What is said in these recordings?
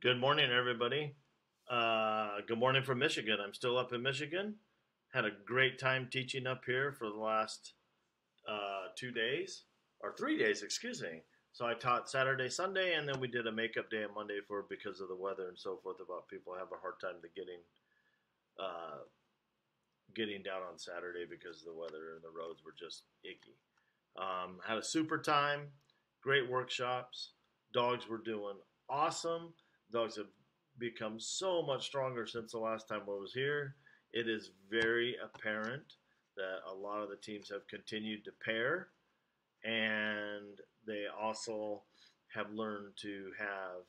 Good morning, everybody. Good morning from Michigan. I'm still up in Michigan. Had a great time teaching up here for the last 2 days, or 3 days, excuse me. So I taught Saturday, Sunday, and then we did a makeup day on Monday for because of the weather and so forth. About people have a hard time to uh, getting down on Saturday because the weather and the roads were just icky. Had a super time, great workshops. Dogs were doing awesome. Dogs have become so much stronger since the last time I was here. It is very apparent that a lot of the teams have continued to pair, and they also have learned to have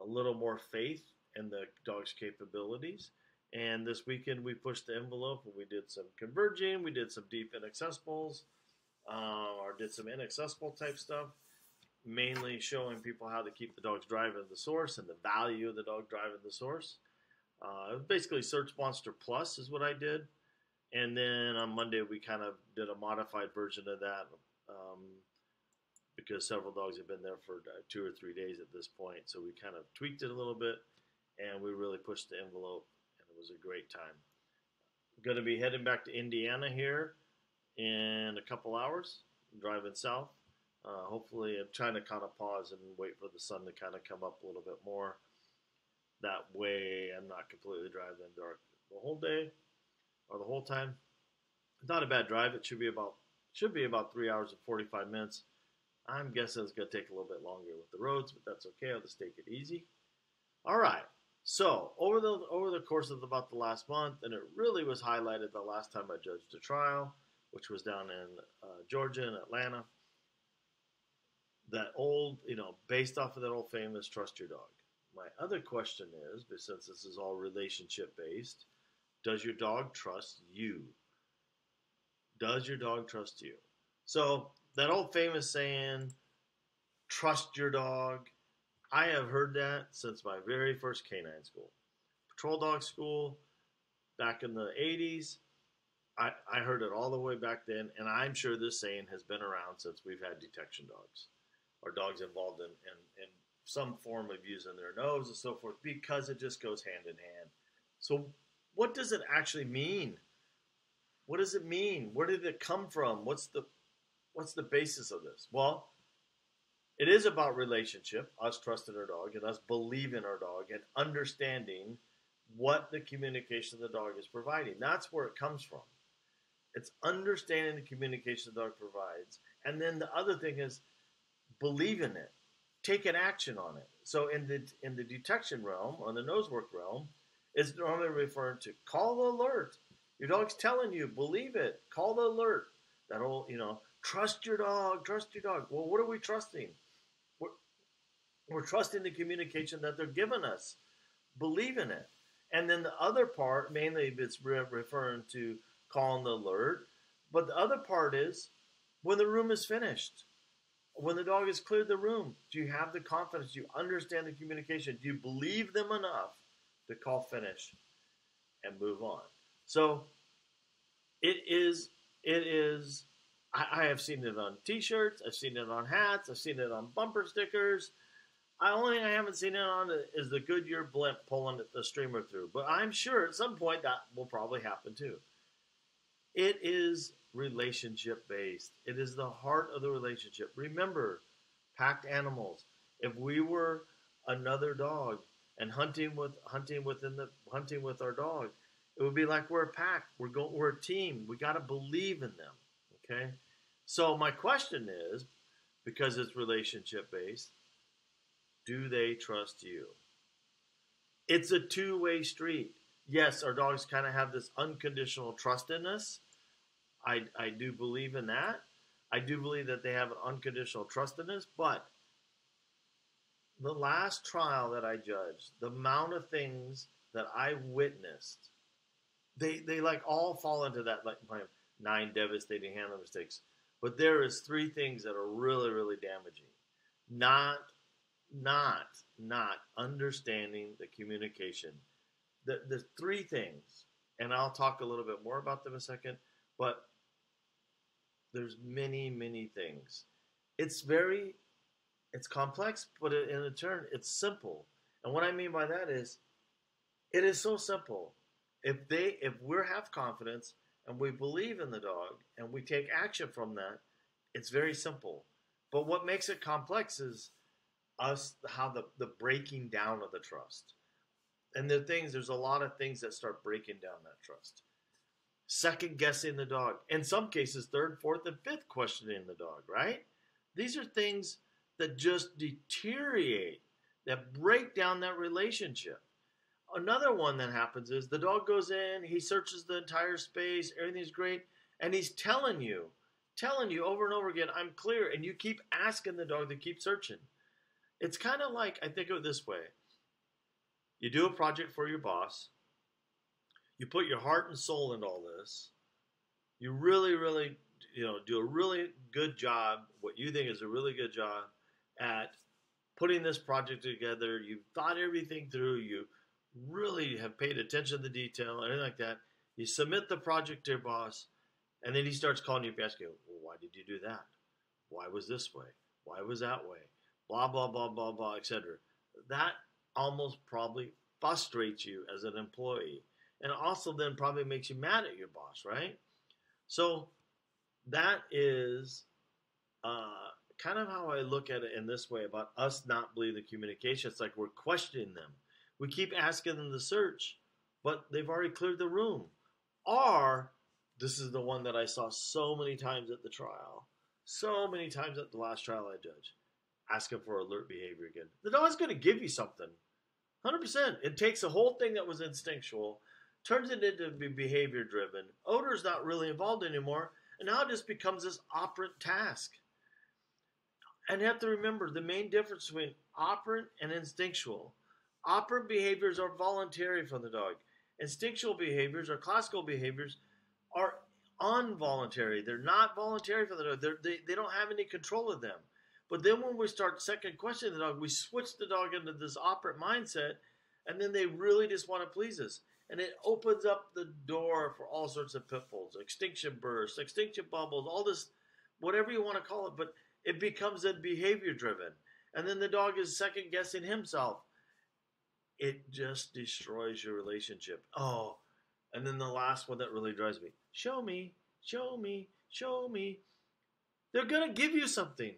a little more faith in the dog's capabilities. And this weekend we pushed the envelope and we did some converging, we did some deep inaccessibles, or did some inaccessible type stuff, mainly showing people how to keep the dog's driving the source and the value of the dog driving the source. Basically, Search Monster Plus is what I did. And then on Monday, we kind of did a modified version of that um, because several dogs have been there for 2 or 3 days at this point. So we kind of tweaked it a little bit and we really pushed the envelope, and it was a great time. I'm going to be heading back to Indiana here in a couple hours, driving south. Hopefully, I'm trying to kind of pause and wait for the sun to kind of come up a little bit more. That way, I'm not completely driving in the dark the whole day or the whole time. Not a bad drive. It should be about 3 hours and 45 minutes. I'm guessing it's going to take a little bit longer with the roads, but that's okay. I'll just take it easy. All right. So over the course of about the last month, and it really was highlighted the last time I judged a trial, which was down in Georgia and Atlanta. That old, based off of that old famous trust your dog. My other question is, since this is all relationship based, does your dog trust you? Does your dog trust you? So that old famous saying, trust your dog. I have heard that since my very first canine school. Patrol dog school back in the 80s. I heard it all the way back then, and I'm sure this saying has been around since we've had detection dogs or dogs involved in some form of using their nose and so forth, because it just goes hand in hand. So, what does it actually mean? What does it mean? Where did it come from? What's the basis of this? Well, it is about relationship, us trusting our dog and us believing our dog and understanding what the communication the dog is providing. That's where it comes from. It's understanding the communication the dog provides. And then the other thing is believe in it, take an action on it. So in the detection realm, on the nose work realm, it's normally referring to call the alert. Your dog's telling you, believe it, call the alert. That whole, trust your dog, trust your dog. Well, what are we trusting? We're, we're trusting the communication that they're giving us. Believe in it. And then the other part, mainly it's referring to calling the alert. But the other part is when the room is finished. When the dog has cleared the room, do you have the confidence? Do you understand the communication? Do you believe them enough to call finish and move on? So it is. I have seen it on T-shirts. I've seen it on hats. I've seen it on bumper stickers. Only thing I haven't seen it on is the Goodyear blimp pulling the streamer through. But I'm sure at some point that will probably happen too. It is relationship based. It is the heart of the relationship. Remember, packed animals. If we were another dog and hunting with our dog, it would be like we're a pack. We're a team. We got to believe in them. Okay. So my question is, because it's relationship based, do they trust you? It's a two-way street. Yes, our dogs kind of have this unconditional trust in us. I do believe in that. I do believe that they have an unconditional trust in us. But the last trial that I judged, the amount of things that I witnessed, they like all fall into that, like my 9 devastating handling mistakes. But there is 3 things that are really, really damaging. Not not understanding the communication. The 3 things, and I'll talk a little bit more about them in a second, but there's many things. It's complex, but in a turn, it's simple. And what I mean by that is, it is so simple. If we have confidence and we believe in the dog and we take action from that, it's very simple. But what makes it complex is us how the breaking down of the trust. And there's a lot of things that start breaking down that trust. Second guessing the dog. In some cases, third, fourth, and fifth questioning the dog, right? These are things that just deteriorate, that break down that relationship. Another one that happens is the dog goes in, he searches the entire space, everything's great, and he's telling you over and over again, I'm clear, and you keep asking the dog to keep searching. It's kind of like, I think of it this way. You do a project for your boss, you put your heart and soul into all this, you really, really, do a really good job, what you think is a really good job at putting this project together, you've thought everything through, you really have paid attention to the detail, anything like that. You submit the project to your boss, and then he starts calling you, asking you, well, why did you do that? Why was this way? Why was that way? Blah, blah, blah, blah, blah, etc. That almost probably frustrates you as an employee. And also then probably makes you mad at your boss, right? So that is kind of how I look at it in this way about us not believing the communication. It's like we're questioning them. We keep asking them to search, but they've already cleared the room. Or, this is the one that I saw so many times at the trial, so many times at the last trial I judged, asking for alert behavior again. The dog's going to give you something. 100%. It takes a whole thing that was instinctual, turns it into behavior driven. Odor's not really involved anymore, and now it just becomes this operant task. And you have to remember the main difference between operant and instinctual. Operant behaviors are voluntary for the dog. Instinctual behaviors or classical behaviors are involuntary. They're not voluntary for the dog. They don't have any control of them. But then when we start second questioning the dog, we switch the dog into this operant mindset, and then they really just want to please us. And it opens up the door for all sorts of pitfalls, extinction bursts, extinction bubbles, all this, whatever you want to call it. But it becomes then behavior driven. And then the dog is second guessing himself. It just destroys your relationship. Oh, and then the last one that really drives me. Show me, show me, show me. They're going to give you something.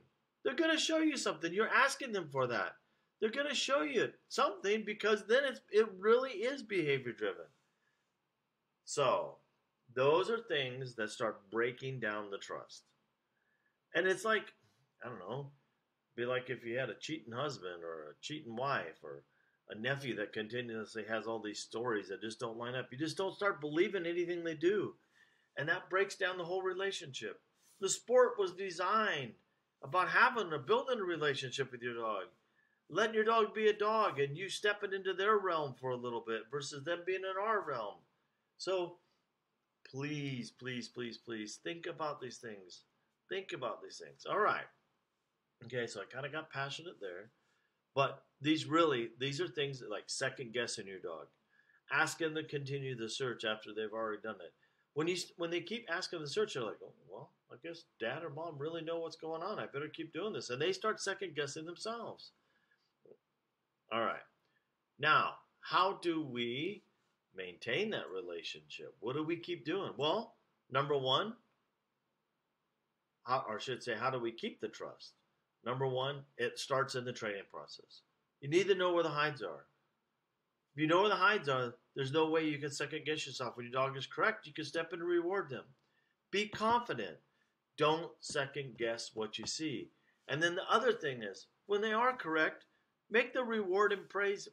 They're going to show you something. You're asking them for that. They're going to show you something because then it really is behavior driven. So, those are things that start breaking down the trust. And it's like, I don't know, be like if you had a cheating husband or a cheating wife or a nephew that continuously has all these stories that just don't line up. You just don't start believing anything they do. And that breaks down the whole relationship. The sport was designed about building a relationship with your dog. Letting your dog be a dog and you stepping into their realm for a little bit versus them being in our realm. So please, please, please, please think about these things. Think about these things. All right. Okay, so I kind of got passionate there. But these are things that like second guessing your dog. Ask them to continue the search after they've already done it. When they keep asking the search, they're like, oh, well, I guess dad or mom really know what's going on. I better keep doing this. And they start second guessing themselves. All right. Now, how do we maintain that relationship? What do we keep doing? Well, number one, how do we keep the trust? Number one, it starts in the training process. You need to know where the hides are. If you know where the hides are, there's no way you can second guess yourself. When your dog is correct, you can step in and reward them. Be confident. Don't second guess what you see. And then the other thing is, when they are correct, make the reward and praise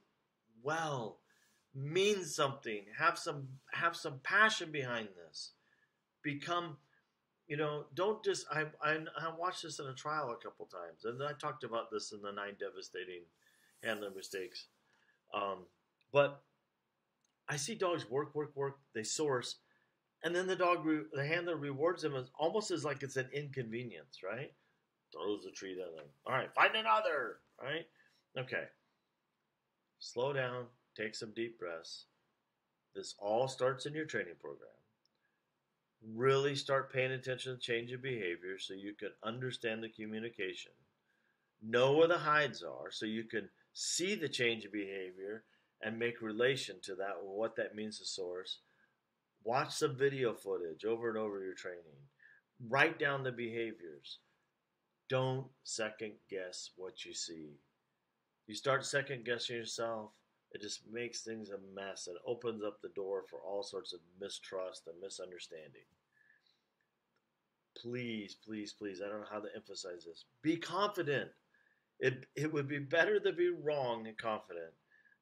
mean something. Have some passion behind this. Become, don't just. I watched this in a trial a couple times, and I talked about this in the 9 devastating handling mistakes. But I see dogs work. They source, and then the handler rewards them almost as like it's an inconvenience, right? Throws the treat at them. All right, find another. Right? Okay. Slow down. Take some deep breaths. This all starts in your training program. Really start paying attention to change of behavior so you can understand the communication. know where the hides are so you can see the change of behavior and make relation to that, what that means to source. Watch some video footage over and over your training. Write down the behaviors. Don't second guess what you see. You start second guessing yourself, it just makes things a mess and opens up the door for all sorts of mistrust and misunderstanding. Please, please, please, I don't know how to emphasize this. Be confident. It would be better to be wrong and confident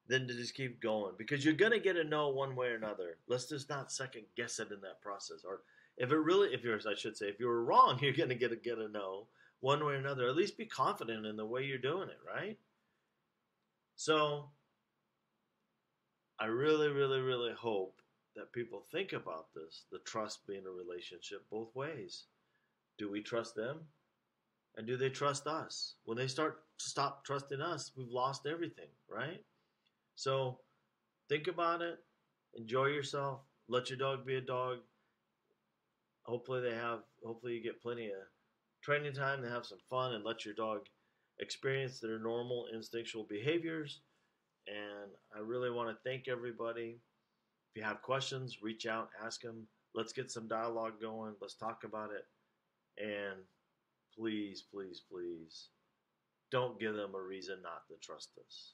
than to just keep going, because you're going to get a no one way or another. Let's just not second guess it in that process. Or if you're, I should say, if you were wrong, you're going to get a no one way or another. At least be confident in the way you're doing it, right? So I really, really, really hope that people think about this, the trust being a relationship both ways. Do we trust them? And do they trust us? When they stop trusting us, we've lost everything, right? So think about it. Enjoy yourself. Let your dog be a dog. Hopefully you get plenty of training time to have some fun and let your dog experience their normal instinctual behaviors. And I really want to thank everybody. If you have questions, reach out, ask them. Let's get some dialogue going. Let's talk about it. And please, please, please, don't give them a reason not to trust us.